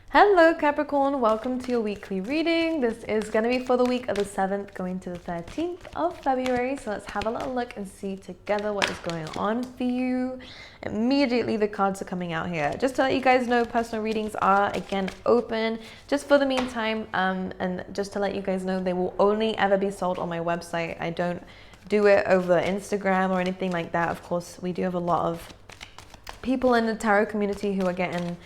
Hello Capricorn, welcome to your weekly reading. This is going to be for the week of the 7th going to the 13th of February. So let's have a little look and see together what is going on for you. Immediately the cards are coming out here. Just to let you guys know, personal readings are again open just for the meantime. And just to let you guys know, they will only ever be sold on my website. I don't do it over Instagram or anything like that. Of course, we do have a lot of people in the tarot community who are getting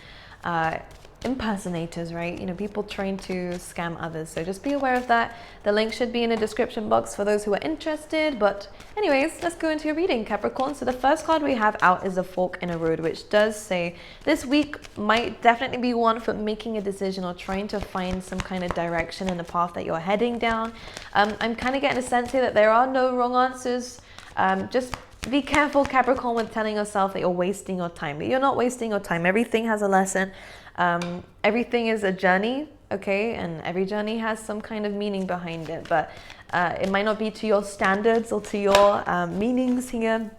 impersonators, right? You know, people trying to scam others. So just be aware of that. The link should be in the description box for those who are interested. But anyways, let's go into your reading, Capricorn. So the first card we have out is a fork in a road, which does say this week might definitely be one for making a decision or trying to find some kind of direction in the path that you're heading down. I'm kind of getting a sense here that there are no wrong answers. Just be careful, Capricorn, with telling yourself that you're wasting your time. But you're not wasting your time. Everything has a lesson. Everything is a journey, okay? And every journey has some kind of meaning behind it. But it might not be to your standards or to your meanings here.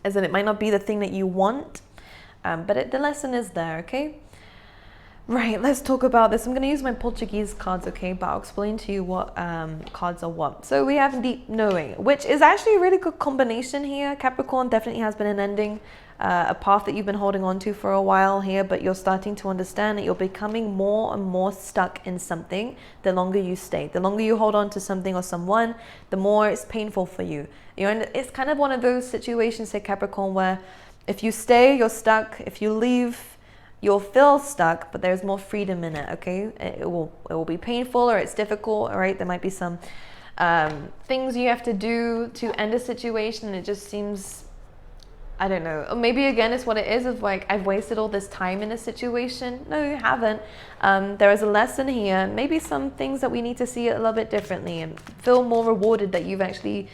As in, it might not be the thing that you want. But the lesson is there, okay? Right, let's talk about this. I'm going to use my Portuguese cards, okay? But I'll explain to you what cards are what. So we have deep knowing, which is actually a really good combination here. Capricorn definitely has been an ending, a path that you've been holding on to for a while here, but you're starting to understand that you're becoming more and more stuck in something the longer you stay. The longer you hold on to something or someone, the more it's painful for you. It's kind of one of those situations here, Capricorn, where if you stay, you're stuck. If you leave, you'll feel stuck, but there's more freedom in it, okay? It will be painful or it's difficult, all right? There might be some things you have to do to end a situation, and it just seems, I don't know. Or maybe again, it's what it is of like, I've wasted all this time in a situation. No, you haven't. There is a lesson here. Maybe some things that we need to see it a little bit differently and feel more rewarded that you've actually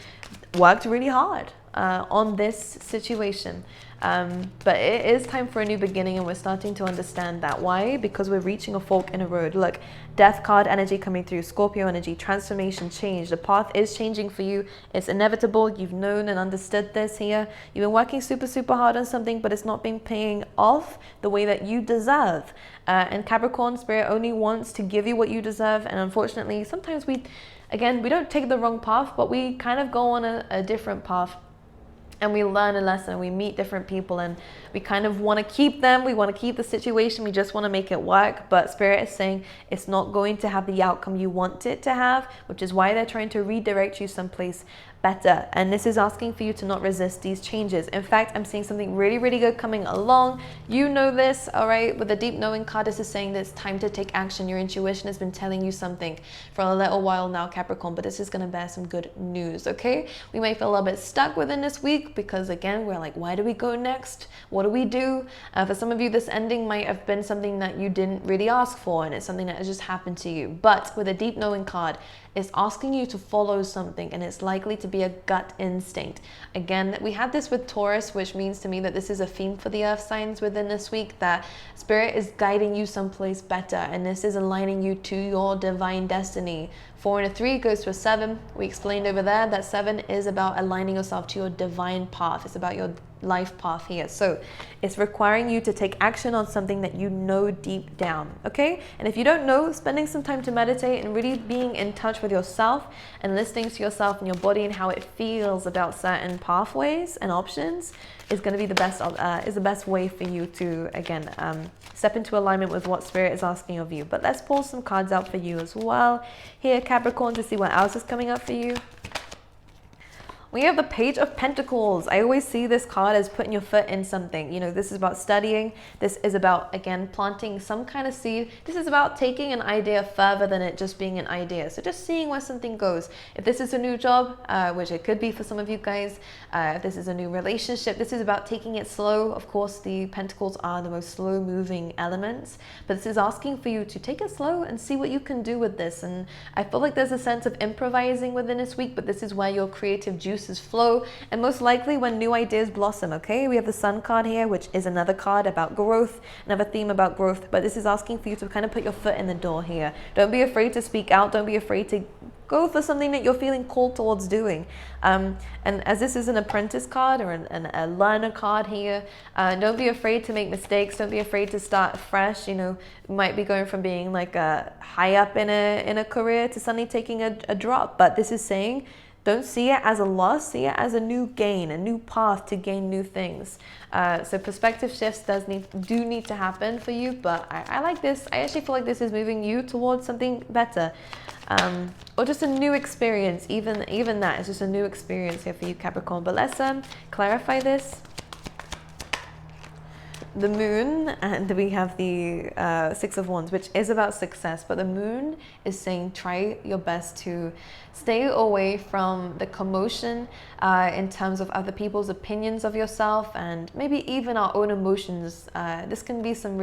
worked really hard on this situation. But it is time for a new beginning, and we're starting to understand that. Why? Because we're reaching a fork in a road. Look, death card energy coming through, Scorpio energy, transformation, change. The path is changing for you. It's inevitable. You've known and understood this here. You've been working super, super hard on something, but it's not been paying off the way that you deserve. And Capricorn, Spirit only wants to give you what you deserve. And unfortunately, sometimes we don't take the wrong path, but we kind of go on a different path. And we learn a lesson, we meet different people, and we kind of want to keep them. We want to keep the situation. We just want to make it work. But Spirit is saying it's not going to have the outcome you want it to have, which is why they're trying to redirect you someplace better. And this is asking for you to not resist these changes. In fact, I'm seeing something really, really good coming along. You know this, all right? With the deep knowing card, this is saying that it's time to take action. Your intuition has been telling you something for a little while now, Capricorn, but this is going to bear some good news, okay? We may feel a little bit stuck within this week because, again, we're like, where do we go next? What do we do? For some of you, this ending might have been something that you didn't really ask for, and it's something that has just happened to you. But with a deep knowing card, it's asking you to follow something, and it's likely to be a gut instinct. Again, we had this with Taurus, which means to me that this is a theme for the earth signs within this week, that Spirit is guiding you someplace better, and this is aligning you to your divine destiny. 4 and a 3 goes to a 7. We explained over there that 7 is about aligning yourself to your divine path. It's about your life path here. So it's requiring you to take action on something that you know deep down, okay? And if you don't know, spending some time to meditate and really being in touch with yourself and listening to yourself and your body and how it feels about certain pathways and options is going to be the best way for you to, again, step into alignment with what Spirit is asking of you. But let's pull some cards out for you as well here, Capricorn, to see what else is coming up for you. We have the Page of Pentacles. I always see this card as putting your foot in something. You know, this is about studying. This is about, again, planting some kind of seed. This is about taking an idea further than it just being an idea. So just seeing where something goes. If this is a new job, which it could be for some of you guys, if this is a new relationship, this is about taking it slow. Of course, the Pentacles are the most slow moving elements, but this is asking for you to take it slow and see what you can do with this. And I feel like there's a sense of improvising within this week, but this is where your creative juices flow, and most likely when new ideas blossom, okay? We have the Sun card here, which is another card about growth, another theme about growth, but this is asking for you to kind of put your foot in the door here. Don't be afraid to speak out. Don't be afraid to go for something that you're feeling called towards doing. And as this is an apprentice card or a learner card here, don't be afraid to make mistakes. Don't be afraid to start fresh. You might be going from being like a high up in a career to suddenly taking a drop. But this is saying, don't see it as a loss, see it as a new gain, a new path to gain new things. So perspective shifts do need to happen for you, but I like this. I actually feel like this is moving you towards something better. Or just a new experience. Even that is just a new experience here for you, Capricorn. But let's clarify this. The moon, and we have the Six of Wands, which is about success, but the moon is saying try your best to stay away from the commotion in terms of other people's opinions of yourself, and maybe even our own emotions. This can be some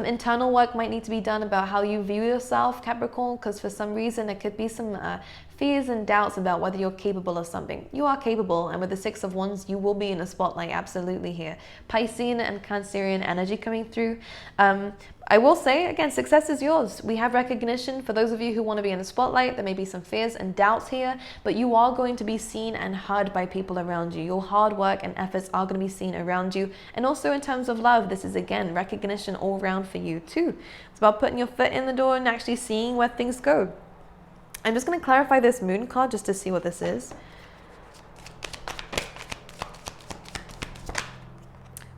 internal work might need to be done about how you view yourself, Capricorn, because for some reason there could be some fears and doubts about whether you're capable of something. You are capable, and with the Six of Wands, you will be in a spotlight, absolutely here. Piscean and Cancerian energy coming through. I will say, again, success is yours. We have recognition for those of you who want to be in the spotlight. There may be some fears and doubts here, but you are going to be seen and heard by people around you. Your hard work and efforts are going to be seen around you. And also in terms of love, this is, again, recognition all around for you too. It's about putting your foot in the door and actually seeing where things go. I'm just going to clarify this moon card just to see what this is.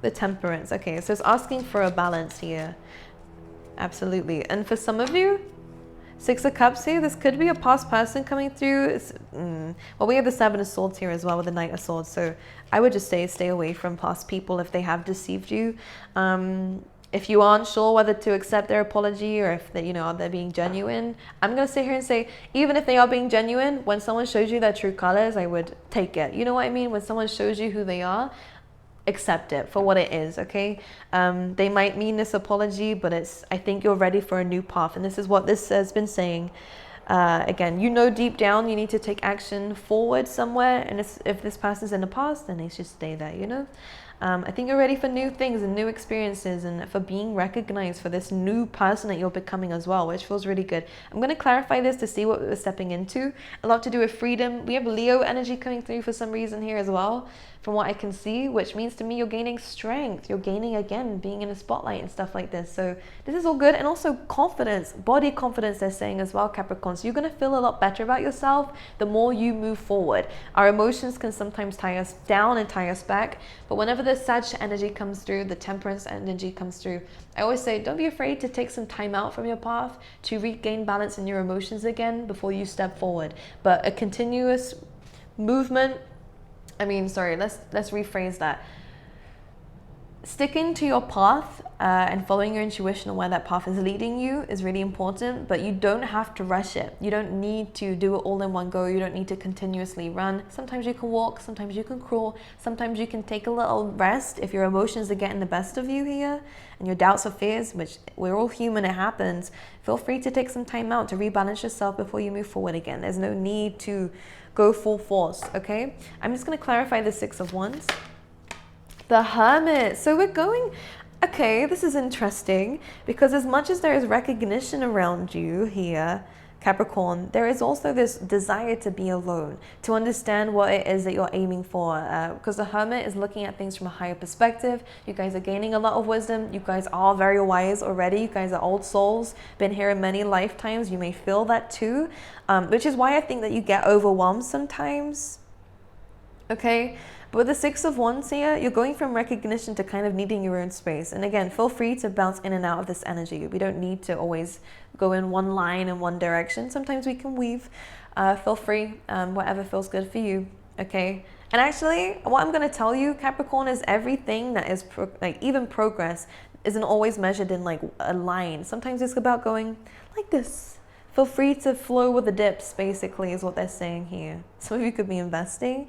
The Temperance. Okay, so it's asking for a balance here. Absolutely. And for some of you, Six of Cups here, this could be a past person coming through. Well, we have the Seven of Swords here as well with the Knight of Swords. So I would just stay away from past people if they have deceived you. If you aren't sure whether to accept their apology or if they, are they being genuine, I'm going to sit here and say, even if they are being genuine, when someone shows you their true colors, I would take it. You know what I mean? When someone shows you who they are, accept it for what it is, okay? They might mean this apology, but I think you're ready for a new path. And this is what this has been saying. Again, deep down you need to take action forward somewhere. And if this person's in the past, then they should stay there, I think you're ready for new things and new experiences and for being recognized for this new person that you're becoming as well, which feels really good. I'm going to clarify this to see what we're stepping into. A lot to do with freedom. We have Leo energy coming through for some reason here as well, from what I can see, which means to me you're gaining strength. You're gaining, again, being in a spotlight and stuff like this. So this is all good. And also confidence, body confidence, they're saying as well, Capricorn. So you're going to feel a lot better about yourself the more you move forward. Our emotions can sometimes tie us down and tie us back. But whenever the Sag energy comes through, the Temperance energy comes through, I always say, don't be afraid to take some time out from your path to regain balance in your emotions again before you step forward. But a continuous movement, let's rephrase that. Sticking to your path and following your intuition on where that path is leading you is really important, but you don't have to rush it. You don't need to do it all in one go. You don't need to continuously run. Sometimes you can walk, sometimes you can crawl, sometimes you can take a little rest if your emotions are getting the best of you here and your doubts or fears, which we're all human, it happens. Feel free to take some time out to rebalance yourself before you move forward again. There's no need to go full force, okay? I'm just going to clarify the Six of Wands. The Hermit. So we're going, okay, this is interesting because as much as there is recognition around you here, Capricorn, there is also this desire to be alone, to understand what it is that you're aiming for. Because the Hermit is looking at things from a higher perspective. You guys are gaining a lot of wisdom. You guys are very wise already. You guys are old souls, been here in many lifetimes. You may feel that too, which is why I think that you get overwhelmed sometimes. Okay. But with the Six of Wands here, you're going from recognition to kind of needing your own space. And again, feel free to bounce in and out of this energy. We don't need to always go in one line in one direction. Sometimes we can weave. Feel free, whatever feels good for you, okay? And actually, what I'm going to tell you, Capricorn, is everything that is, even progress, isn't always measured in like a line. Sometimes it's about going like this. Feel free to flow with the dips, basically, is what they're saying here. Some of you could be investing.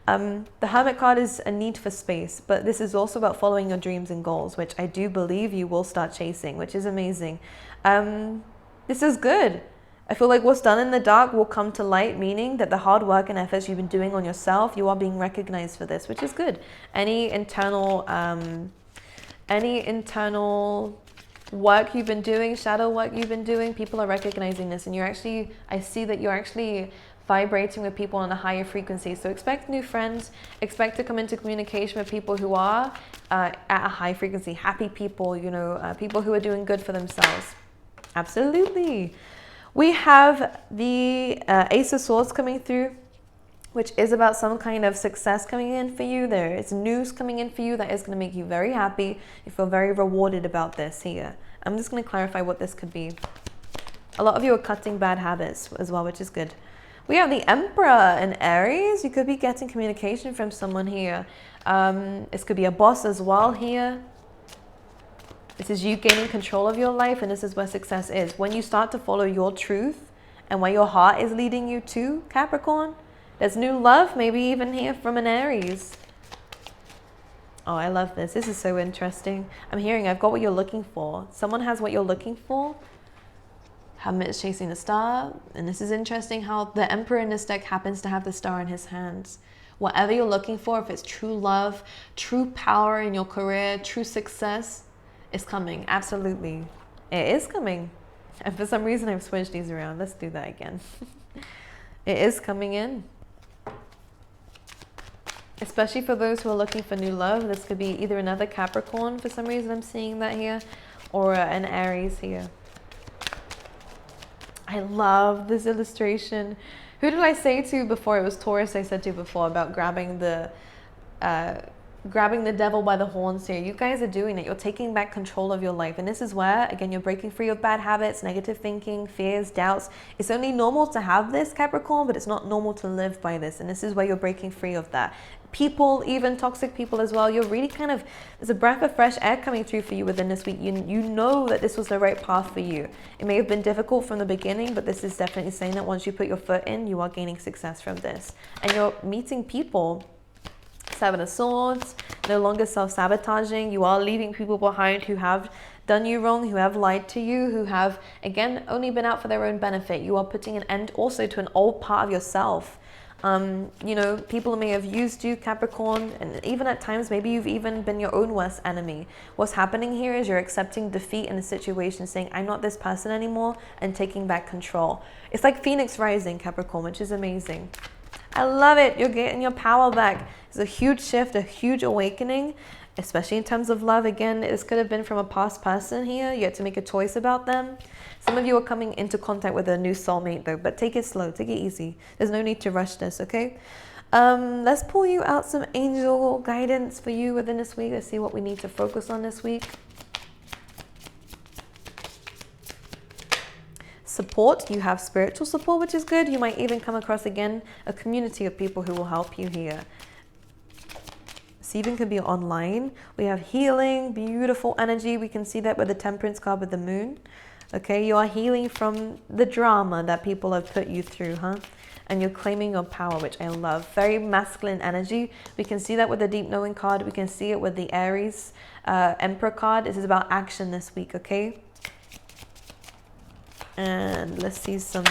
The Hermit card is a need for space, but this is also about following your dreams and goals, which I do believe you will start chasing, which is amazing. This is good. I feel like what's done in the dark will come to light, meaning that the hard work and efforts you've been doing on yourself, you are being recognized for this, which is good. Any internal work you've been doing, shadow work you've been doing, people are recognizing this, and I see that you're actually vibrating with people on a higher frequency. So expect new friends, expect to come into communication with people who are at a high frequency, happy people, people who are doing good for themselves. Absolutely. We have the Ace of Swords coming through, which is about some kind of success coming in for you. There is news coming in for you that is going to make you very happy. You feel very rewarded about this here. I'm just going to clarify what this could be. A lot of you are cutting bad habits as well, which is good. We have the Emperor in Aries. You could be getting communication from someone here. This could be a boss as well here. This is you gaining control of your life, and this is where success is. When you start to follow your truth and where your heart is leading you to, Capricorn, there's new love, maybe even here from an Aries. Oh, I love this. This is so interesting. I'm hearing I've got what you're looking for. Someone has what you're looking for. Hermit is chasing the star, and this is interesting how the Emperor in this deck happens to have the star in his hands. Whatever you're looking for, if it's true love, true power in your career, true success, is coming. Absolutely. It is coming. And for some reason, I've switched these around. Let's do that again. It is coming in. Especially for those who are looking for new love. This could be either another Capricorn, for some reason I'm seeing that here, or an Aries here. I love this illustration. Who did I say to before? It was Taurus I said to before about grabbing the devil by the horns here. You guys are doing it. You're taking back control of your life. And this is where, again, you're breaking free of bad habits, negative thinking, fears, doubts. It's only normal to have this, Capricorn, but it's not normal to live by this. And this is where you're breaking free of that. People, even toxic people as well, you're really there's a breath of fresh air coming through for you within this week. You know that this was the right path for you. It may have been difficult from the beginning, but this is definitely saying that once you put your foot in, you are gaining success from this. And you're meeting people. Seven of Swords, no longer self-sabotaging. You are leaving people behind who have done you wrong, who have lied to you, who have, again, only been out for their own benefit. You are putting an end also to an old part of yourself. People may have used you, Capricorn, and even at times, maybe you've even been your own worst enemy. What's happening here is you're accepting defeat in the situation, saying, I'm not this person anymore, and taking back control. It's like Phoenix rising, Capricorn, which is amazing. I love it. You're getting your power back. It's a huge shift, a huge awakening, especially in terms of love. Again, this could have been from a past person here. You had to make a choice about them. Some of you are coming into contact with a new soulmate though, but take it slow, take it easy. There's no need to rush this, okay? Let's pull you out some angel guidance for you within this week. Let's see what we need to focus on this week. Support, you have spiritual support, which is good. You might even come across again a community of people who will help you here. This even could be online. We have healing, beautiful energy. We can see that with the Temperance card with the moon. Okay, you are healing from the drama that people have put you through, and you're claiming your power, which I love. Very masculine energy. We can see that with the Deep Knowing card. We can see it with the Aries Emperor card. This is about action this week, okay? And let's see some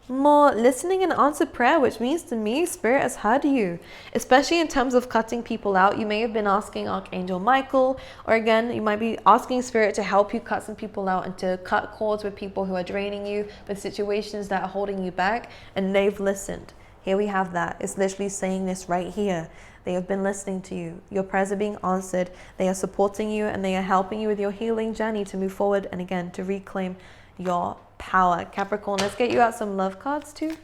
more listening and answered prayer, which means to me, Spirit has heard you, especially in terms of cutting people out. You may have been asking Archangel Michael, or again, you might be asking Spirit to help you cut some people out and to cut cords with people who are draining you, with situations that are holding you back, and they've listened. Here we have that. It's literally saying this right here. They have been listening to you. Your prayers are being answered. They are supporting you, and they are helping you with your healing journey to move forward and again, to reclaim your power. Capricorn, let's get you out some love cards too.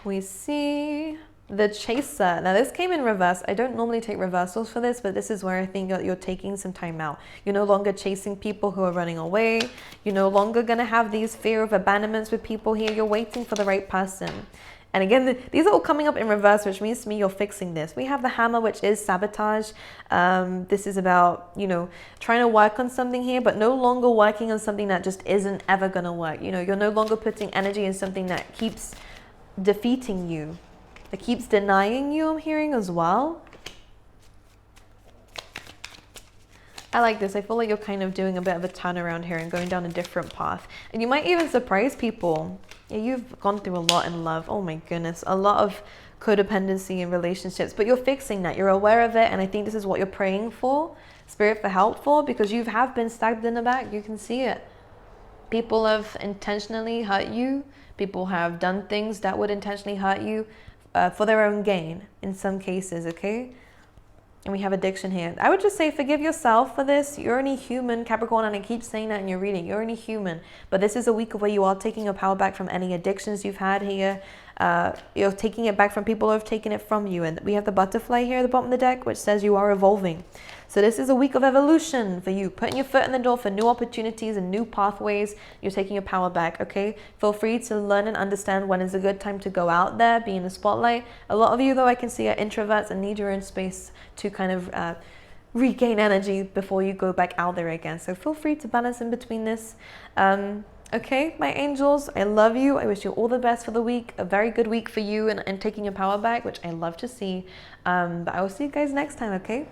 We see the Chaser. Now this came in reverse. I don't normally take reversals for this, but this is where I think you're taking some time out. You're no longer chasing people who are running away. You're no longer going to have these fear of abandonments with people here. You're waiting for the right person. And again, these are all coming up in reverse, which means to me you're fixing this. We have the Hammer, which is sabotage. This is about, trying to work on something here, but no longer working on something that just isn't ever going to work. You're no longer putting energy in something that keeps defeating you, that keeps denying you, I'm hearing as well. I like this. I feel like you're kind of doing a bit of a turnaround here and going down a different path. And you might even surprise people. Yeah, you've gone through a lot in love. Oh my goodness. A lot of codependency in relationships, but you're fixing that. You're aware of it. And I think this is what you're praying for, Spirit, for help for, because you have been stabbed in the back. You can see it. People have intentionally hurt you. People have done things that would intentionally hurt you for their own gain in some cases, okay? And we have addiction here. I would just say forgive yourself for this. You're only human, Capricorn, and I keep saying that in your reading. You're only human. But this is a week where you are taking your power back from any addictions you've had here. You're taking it back from people who have taken it from you. And we have the butterfly here at the bottom of the deck, which says you are evolving. So this is a week of evolution for you, putting your foot in the door for new opportunities and new pathways. You're taking your power back, okay? Feel free to learn and understand when is a good time to go out there, be in the spotlight. A lot of you, though, I can see are introverts and need your own space to kind of regain energy before you go back out there again. So feel free to balance in between this. Okay, my angels, I love you. I wish you all the best for the week. A very good week for you and taking your power back, which I love to see. But I will see you guys next time, okay?